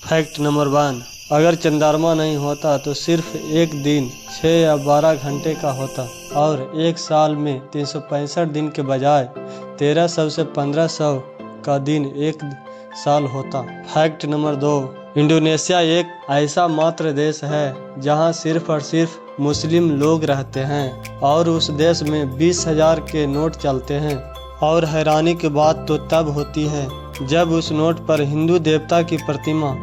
Fact number 1, अगर चंद्रमा नहीं होता तो सिर्फ एक दिन 6 या 12 घंटे का होता और एक साल में 365 दिन के बजाय 1300 से 1500 का दिन एक साल होता। फैक्ट नंबर 2, इंडोनेशिया एक ऐसा मात्र देश है जहां सिर्फ और सिर्फ मुस्लिम लोग रहते हैं और उस देश में 20,000 के नोट चलते हैं। और हैरानी की बात तो तब होती है जब उस नोट पर हिंदू देवता की प्रतिमा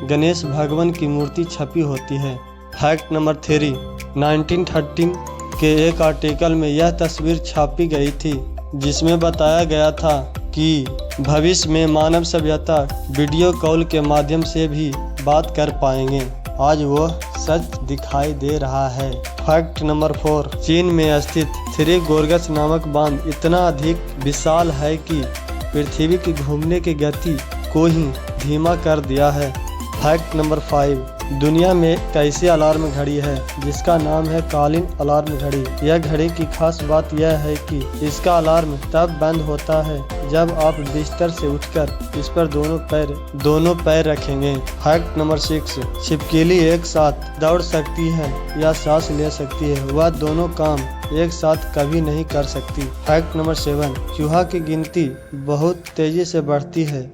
गणेश भगवान की मूर्ति छपी होती है। फैक्ट नंबर 3, 1913 के एक आर्टिकल में यह तस्वीर छापी गई थी जिसमें बताया गया था कि भविष्य में मानव सभ्यता वीडियो कॉल के माध्यम से भी बात कर पाएंगे। आज वह सच दिखाई दे रहा है। फैक्ट नंबर 4, चीन में स्थित थ्री गोर्गस नामक बांध इतना अधिक विशाल है कि पृथ्वी की घूमने की गति को ही धीमा कर दिया है। फैक्ट नंबर 5, दुनिया में एक ऐसी अलार्म घड़ी है जिसका नाम है कालीन अलार्म घड़ी। यह घड़ी की खास बात यह है कि इसका अलार्म तब बंद होता है जब आप बिस्तर से उठकर इस पर दोनों पैर रखेंगे। फैक्ट नंबर 6, छिपकली एक साथ दौड़ सकती है या सांस ले सकती है, वह दोनों काम एक साथ कभी नहीं कर सकती। फैक्ट नंबर 7, चूहा की गिनती बहुत तेजी से बढ़ती है।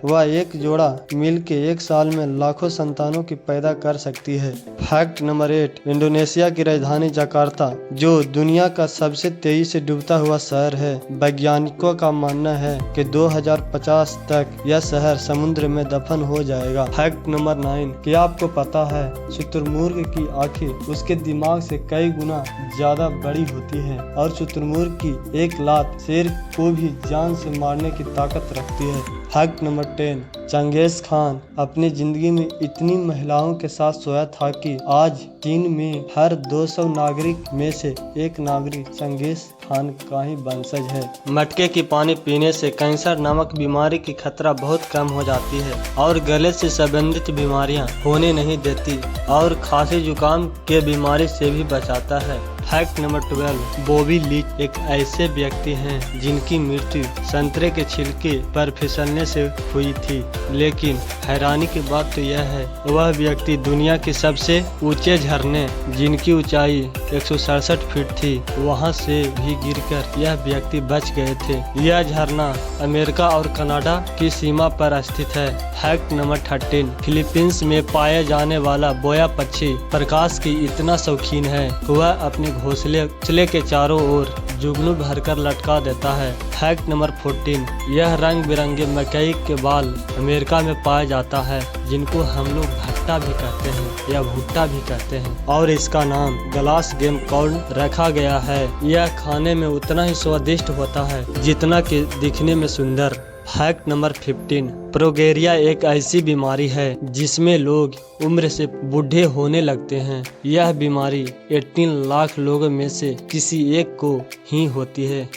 वह एक जोड़ा मिल के एक साल में लाखों संतानों की पैदा कर सकती है। फैक्ट नंबर 8, इंडोनेशिया की राजधानी जकार्ता जो दुनिया का सबसे तेजी से डूबता हुआ शहर है, वैज्ञानिकों का मानना है कि 2050 तक यह शहर समुद्र में दफन हो जाएगा। फैक्ट नंबर 9, क्या आपको पता है शुतुरमुर्ग की आंखें उसके दिमाग से कई गुना ज्यादा बड़ी होती है और शुतुरमुर्ग की एक लात शेर को भी जान से मारने की ताकत रखती है। फैक्ट नंबर 10, चंगेज खान अपनी जिंदगी में इतनी महिलाओं के साथ सोया था कि आज चीन में हर 200 नागरिक में से एक नागरिक चंगेज खान का ही वंशज है। मटके की पानी पीने से कैंसर नामक बीमारी की खतरा बहुत कम हो जाती है और गले से संबंधित बीमारियां होने नहीं देती और खांसी जुकाम के बीमारी से भी बचाता है। फैक्ट नंबर 12, बॉबी लीच एक ऐसे व्यक्ति हैं जिनकी मृत्यु संतरे के छिलके पर फिसलने से हुई थी, लेकिन हैरानी की बात तो यह है वह व्यक्ति दुनिया के सबसे ऊंचे झरने जिनकी ऊंचाई 167 फीट थी वहां से भी गिरकर यह व्यक्ति बच गए थे। यह झरना अमेरिका और कनाडा की सीमा पर स्थित है। फैक्ट नंबर 13, फिलीपींस में पाए जाने वाला बोया पक्षी प्रकाश की इतना शौकीन है वह अपने घोंसले के चारों ओर जुगनू भरकर लटका देता है। फैक्ट नंबर 14, यह रंग बिरंगे मकई के बाल अमेरिका में पाया जाता है जिनको हम लोग भट्टा भी कहते हैं या भुट्टा भी कहते हैं और इसका नाम ग्लास गेम कॉर्न रखा गया है। यह खाने में उतना ही स्वादिष्ट होता है जितना कि दिखने में सुंदर। फैक्ट नंबर 15, प्रोगेरिया एक ऐसी बीमारी है जिसमें लोग उम्र से बूढ़े होने लगते हैं। यह बीमारी 18 लाख लोगों में से किसी एक को ही होती है।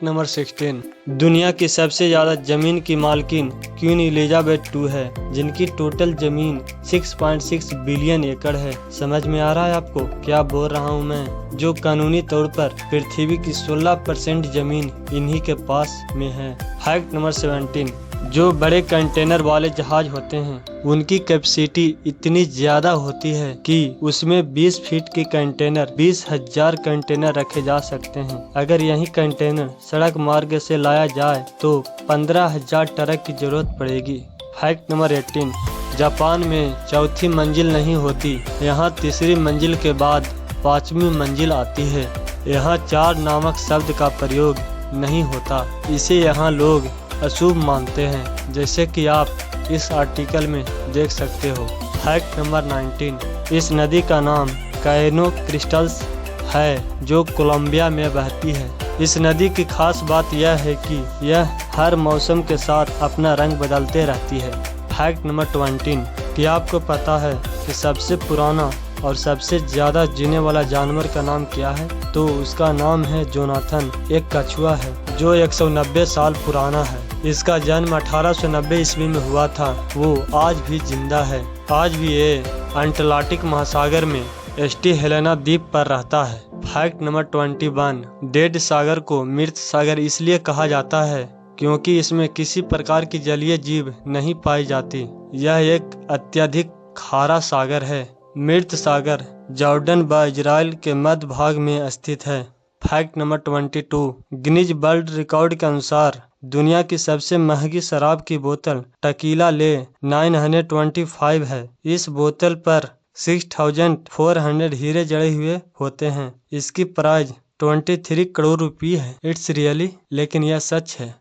नंबर 16, दुनिया की सबसे ज्यादा जमीन की मालकिन क्वीन एलिजाबेथ II है जिनकी टोटल जमीन 6.6 बिलियन एकड़ है। समझ में आ रहा है आपको क्या बोल रहा हूँ मैं? जो कानूनी तौर पर पृथ्वी की 16% जमीन इन्हीं के पास में है। फैक्ट नंबर 17, जो बड़े कंटेनर वाले जहाज होते हैं उनकी कैपेसिटी इतनी ज्यादा होती है कि उसमें 20 फीट के कंटेनर 20,000 कंटेनर रखे जा सकते हैं। अगर यही कंटेनर सड़क मार्ग से लाया जाए तो 15,000 ट्रक की जरूरत पड़ेगी। फैक्ट नंबर 18, जापान में चौथी मंजिल नहीं होती, यहाँ तीसरी मंजिल के बाद 5वीं मंजिल आती है। यहाँ 4 नामक शब्द का प्रयोग नहीं होता, इसे यहाँ लोग अशुभ मानते हैं, जैसे कि आप इस आर्टिकल में देख सकते हो। फैक्ट नंबर 19, इस नदी का नाम कैनो क्रिस्टल्स है जो कोलंबिया में बहती है। इस नदी की खास बात यह है कि यह हर मौसम के साथ अपना रंग बदलते रहती है। फैक्ट नंबर 20, क्या आपको पता है कि सबसे पुराना और सबसे ज्यादा जीने वाला जानवर का नाम क्या है? तो उसका नाम है जोनाथन, एक कछुआ है जो 190 साल पुराना है। इसका जन्म 1890 ईस्वी में हुआ था। वो आज भी जिंदा है। आज भी ये अंटार्कटिक महासागर में एस्टी हेलेना द्वीप पर रहता है। फैक्ट नंबर 21, डेड सागर को मृत सागर इसलिए कहा जाता है क्योंकि इसमें किसी प्रकार की जलीय जीव नहीं पाई जाती यह एक अत्यधिक खारा सागर है। मृत सागर जॉर्डन व इजराइल के मध्य भाग में स्थित है। Fact number 22, Guinness world record के अनुसार दुनिया की सबसे महंगी शराब की बोतल टकीला ले 925 है। इस बोतल पर 6400 हीरे जड़े हुए होते हैं। इसकी प्राइस 23 करोड़ रुपये है। इट्स रियली, लेकिन यह सच है।